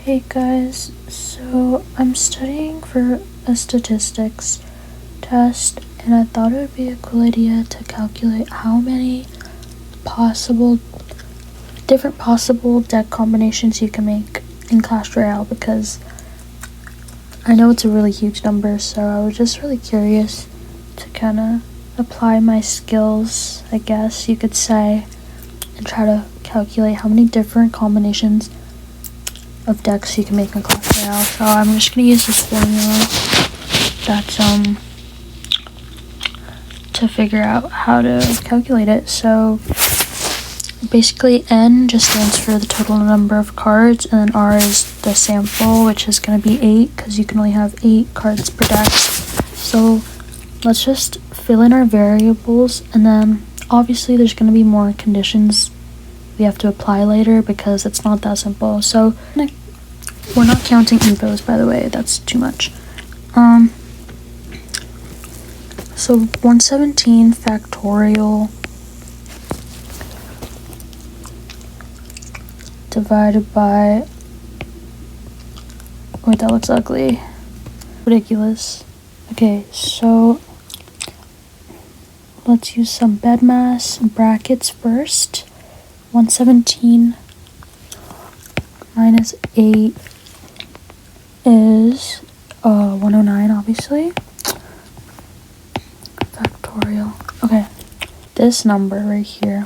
Hey guys, so I'm studying for a statistics test and I thought it would be a cool idea to calculate how many different possible deck combinations you can make in Clash Royale, because I know it's a really huge number, so I was just really curious to kind of apply my skills, I guess you could say, and try to calculate how many different combinations of decks you can make in Clash Royale. So I'm just gonna use this formula that's to figure out how to calculate it. So basically N just stands for the total number of cards, and then R is the sample, which is gonna be 8 because you can only have 8 cards per deck. So let's just fill in our variables, and then obviously there's gonna be more conditions we have to apply later because it's not that simple. So we're not counting evos, by the way, that's too much. So 117 factorial divided by, wait, that looks ugly, ridiculous. Okay, so let's use some bed mass brackets first. 117 minus 8 is 109, obviously. Factorial. Okay, this number right here,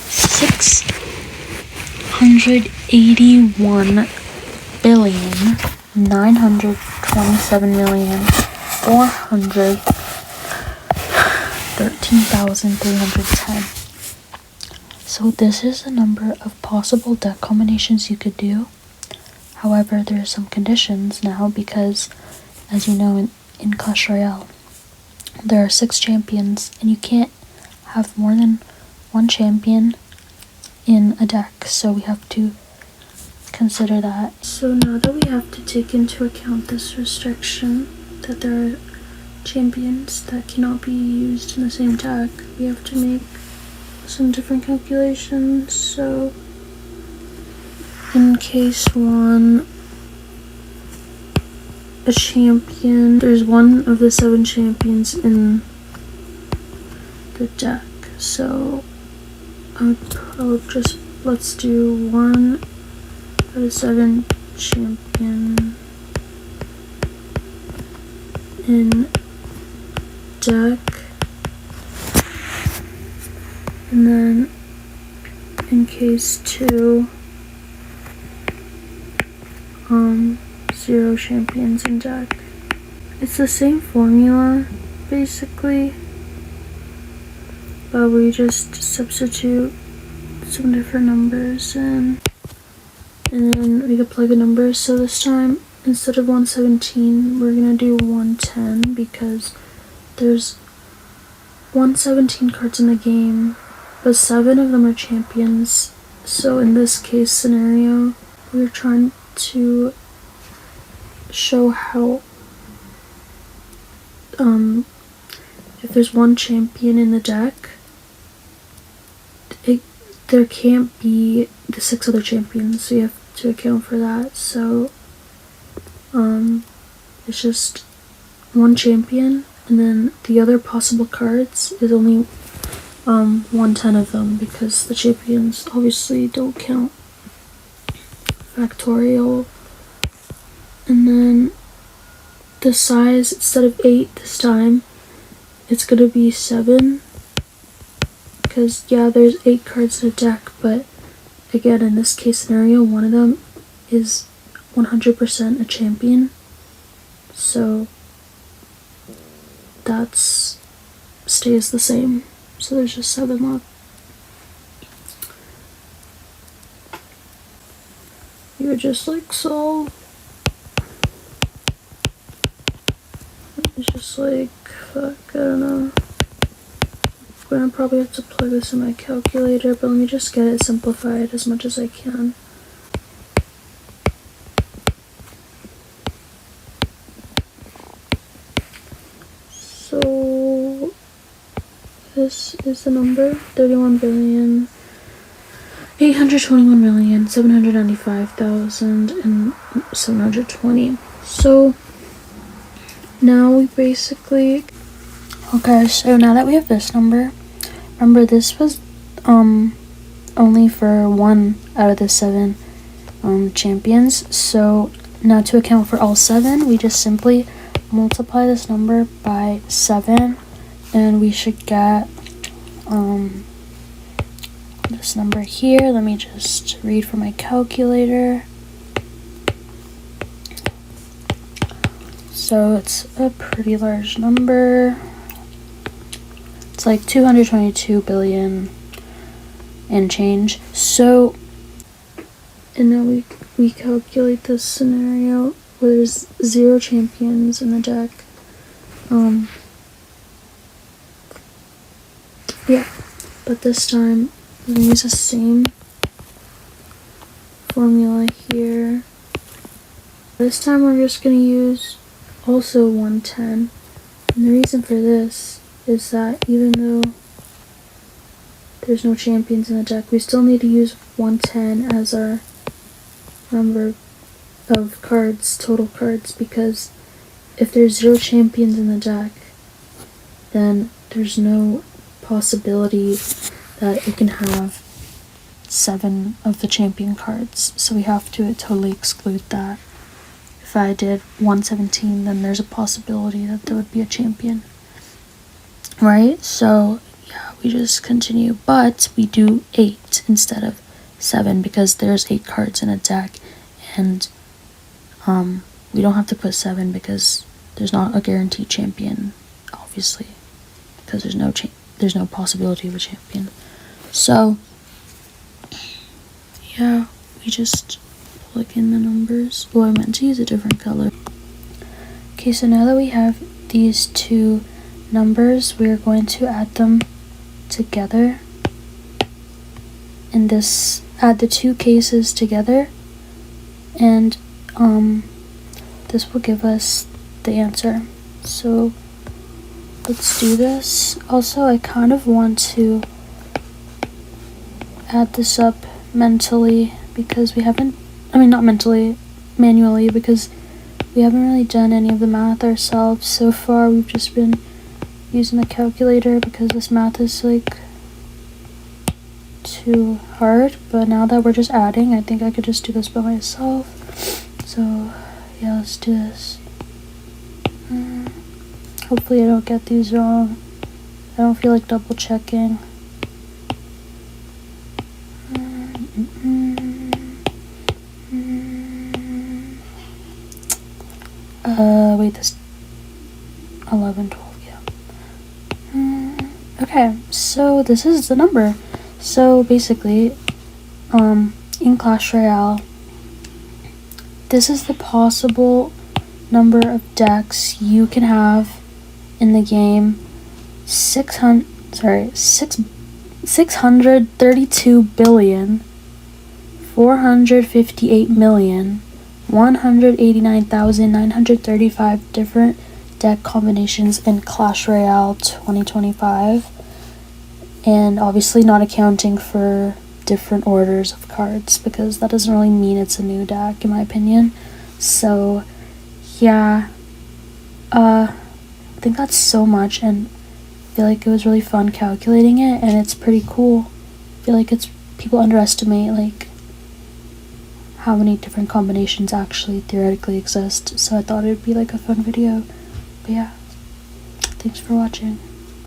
681,927,413,310. So this is the number of possible deck combinations you could do. However, there are some conditions now because, as you know, in Clash Royale, there are 6 champions, and you can't have more than 1 champion in a deck, so we have to consider that. So now that we have to take into account this restriction that there are champions that cannot be used in the same deck, we have to make some different calculations. So in case 1, a champion, there's one of the 7 champions in the deck, so I'll just, let's do 1 out of 7 champion in deck, and then in case 2, 0 champions in deck. It's the same formula basically, but we just substitute some different numbers in, and then we could plug the numbers. So this time, instead of 117, we're gonna do 110 because there's 117 cards in the game, but 7 of them are champions. So in this case scenario, we're trying to show how if there's 1 champion in the deck, there can't be the 6 other champions, so you have to account for that. So it's just 1 champion, and then the other possible cards is only 110 of them because the champions obviously don't count. Factorial. And then the size, instead of 8 this time, it's gonna be 7. Because, yeah, there's 8 cards in a deck, but again, in this case scenario, one of them is 100% a champion. So that stays the same. So there's just 7 left. You would just like solve. It's just like, fuck, I don't know. I'm gonna probably have to plug this in my calculator, but let me just get it simplified as much as I can. So this is the number, 31 821,795,720. So now we basically, okay, so now that we have this number, remember this was only for 1 out of the 7 champions. So now to account for all 7, we just simply multiply this number by 7, and we should get this number here. Let me just read from my calculator. So it's a pretty large number. It's like 222 billion and change. So, and now we calculate this scenario where there's 0 champions in the deck. Yeah, but this time we're gonna use the same formula here. This time we're just gonna use also 110. And the reason for this is that even though there's no champions in the deck, we still need to use 110 as our number of cards, total cards, because if there's 0 champions in the deck, then there's no possibility that it can have 7 of the champion cards. So we have to totally exclude that. If I did 117, then there's a possibility that there would be a champion. Right? So yeah, we just continue, but we do 8 instead of 7 because there's 8 cards in a deck, and we don't have to put 7 because there's not a guaranteed champion, obviously, because there's no possibility of a champion. So yeah, we just plug in the numbers. Oh, I meant to use a different color. Okay, so now that we have these 2 numbers, we are going to add them together. And this, add the 2 cases together, and this will give us the answer. So let's do this. Also, I kind of want to add this up mentally because we haven't, not mentally, manually, because we haven't really done any of the math ourselves so far. We've just been using the calculator because this math is like too hard. But now that we're just adding, I think I could just do this by myself. So yeah, let's do this. Hopefully I don't get these wrong. I don't feel like double checking. Wait, this 11, 12, yeah. Okay, so this is the number. So basically, in Clash Royale, this is the possible number of decks you can have in the game. 632,458,189,935 different deck combinations in Clash Royale 2025, and obviously not accounting for different orders of cards, because that doesn't really mean it's a new deck in my opinion. So yeah, I think that's so much, and I feel like it was really fun calculating it, and it's pretty cool. I feel like people underestimate like how many different combinations actually theoretically exist, so I thought it would be like a fun video. But yeah, thanks for watching.